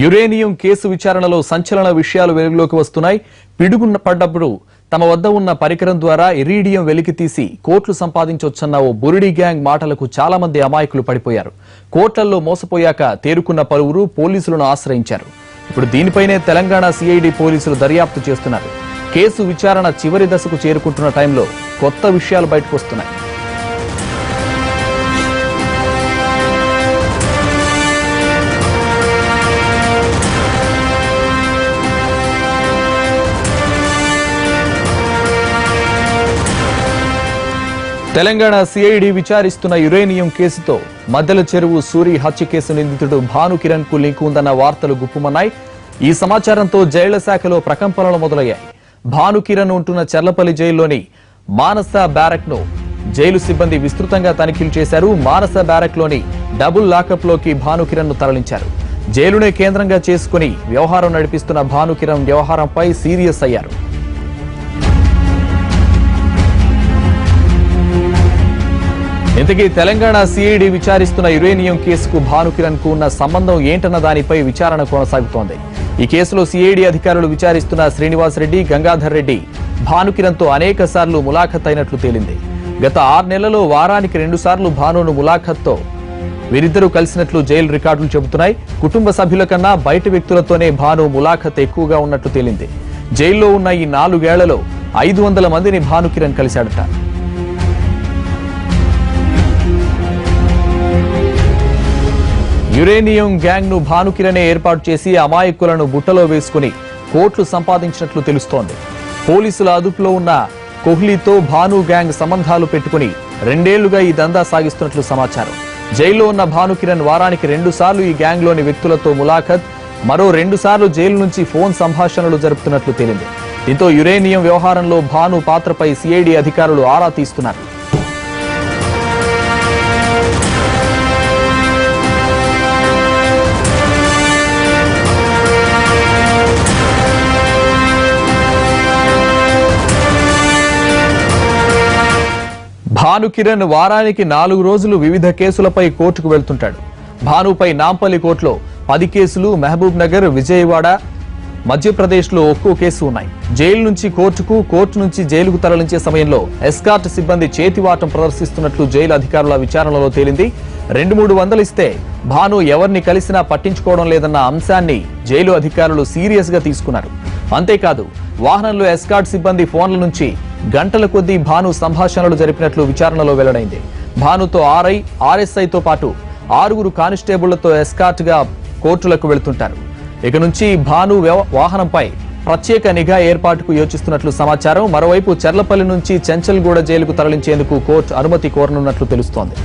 Uranium case విచారణలో సంచలన విషయాలు వెలుగులోకి వస్తున్నాయి. పిడుగున్న పడ్డప్పుడు తమ వద్ద ఉన్న పరికరం ద్వారా ఇరీడియం వెలికి తీసి కోట్లు సంపాదించొచ్చన్న ఓ బురిడి గ్యాంగ్ మాటలకు చాలా మంది అమాయకులు పడిపోయారు. కోట్లల్లో మోసపోయాక తేరుకున్న పలువురు పోలీసులను ఆశ్రయించారు. ఇప్పుడు దీనిపైనే తెలంగాణ సిఐడి పోలీసులు దర్యాప్తు చేస్తున్నారు. కేసు విచారణ చివరి దశకు చేరుకుంటున్న టైంలో కొత్త విషయాలు బయటకు వస్తున్నాయి. తెలంగాణ సిఐడి విచారిస్తున్న యురేనియం కేసుతో మద్దెల చెరువు సూరి హత్య కేసు నిందితుడు భానుకిరణ్ కు లింక్ ఉందన్న వార్తలు గుప్పుమన్నాయి. ఈ సమాచారంతో జైళ్ల శాఖలో ప్రకంపనలు మొదలయ్యాయి. భానుకిరణ్ ఉంటున్న చర్లపల్లి జైల్లోని మానస బ్యారక్ ను జైలు సిబ్బంది విస్తృతంగా తనిఖీలు చేశారు. మానస బ్యారక్ లోని డబుల్ లాకప్ లోకి భానుకిరణ్ ను తరలించారు. జైలునే కేంద్రంగా చేసుకుని వ్యవహారం నడిపిస్తున్న భానుకిరణ్ వ్యవహారంపై సీరియస్ అయ్యారు. ఇంతకీ తెలంగాణ సిఐడి విచారిస్తున్న యురేనియం కేసుకు భానుకిరణ్ కు ఉన్న సంబంధం ఏంటన్న దానిపై విచారణ కొనసాగుతోంది. ఈ కేసులో సిఐడి అధికారులు విచారిస్తున్న శ్రీనివాస్ రెడ్డి, గంగాధర్ రెడ్డి భానుకిరణ్ తో అనేక సార్లు ములాఖత్ అయినట్లు తేలింది. గత 6 నెలల్లో వారానికి 2 సార్లు భానును ములాఖత్తో వీరిద్దరూ కలిసినట్లు జైలు రికార్డులు చెబుతున్నాయి. కుటుంబ సభ్యుల కన్నా బయట వ్యక్తులతోనే భాను ములాఖత్ ఎక్కువగా ఉన్నట్లు తేలింది. జైల్లో ఉన్న ఈ 4 ఏళ్లలో 500 మందిని భానుకిరణ్ కలిశాడట. యురేనియం గ్యాంగ్ ను భానుకిరణే ఏర్పాటు చేసి అమాయకులను బుట్టలో వేసుకుని కోట్లు సంపాదించినట్లు తెలుస్తోంది. పోలీసుల అదుపులో ఉన్న కోహ్లీతో భాను గ్యాంగ్ సంబంధాలు పెట్టుకుని 2 ఏళ్లుగా ఈ దందా సాగిస్తున్నట్లు సమాచారం. జైల్లో ఉన్న భానుకిరణ్ వారానికి 2 సార్లు ఈ గ్యాంగ్ లోని వ్యక్తులతో ములాఖత్, మరో 2 సార్లు జైలు నుంచి ఫోన్ సంభాషణలు జరుపుతున్నట్లు తేలింది. దీంతో యురేనియం వ్యవహారంలో భాను పాత్రపై సిఐడి అధికారులు ఆరా తీస్తున్నారు. భానుకిరణ్ వారానికి 4 రోజులు వివిధ కేసులపై కోర్టుకు వెళ్తుంటాడు. భానుపై నాంపల్లి కోర్టులో 10 కేసులు, మహబూబ్ నగర్, విజయవాడ, మధ్యప్రదేశ్లో ఒక్కో కేసు ఉన్నాయి. జైలు నుంచి కోర్టుకు, కోర్టు నుంచి జైలుకు తరలించే సమయంలో ఎస్కార్ట్ సిబ్బంది చేతివాటం ప్రదర్శిస్తున్నట్లు జైలు అధికారుల విచారణలో తేలింది. 200-300 ఇస్తే భాను ఎవరిని కలిసినా పట్టించుకోవడం లేదన్న అంశాన్ని జైలు అధికారులు సీరియస్ గా తీసుకున్నారు. అంతేకాదు, వాహనంలో ఎస్కార్ట్ సిబ్బంది ఫోన్ల నుంచి గంటల కొద్దీ భాను సంభాషణలు జరిపినట్లు విచారణలో వెల్లడైంది. భానుతో ఆర్ఐ, ఆర్ఎస్ఐతో పాటు 6 కానిస్టేబుళ్లతో ఎస్కార్ట్ గా కోర్టులకు వెళ్తుంటారు. ఇక నుంచి భాను వాహనంపై ప్రత్యేక నిఘా ఏర్పాటుకు యోచిస్తున్నట్లు సమాచారం. మరోవైపు చర్లపల్లి నుంచి చెంచల్గూడ జైలుకు తరలించేందుకు కోర్టు అనుమతి కోరనున్నట్లు తెలుస్తోంది.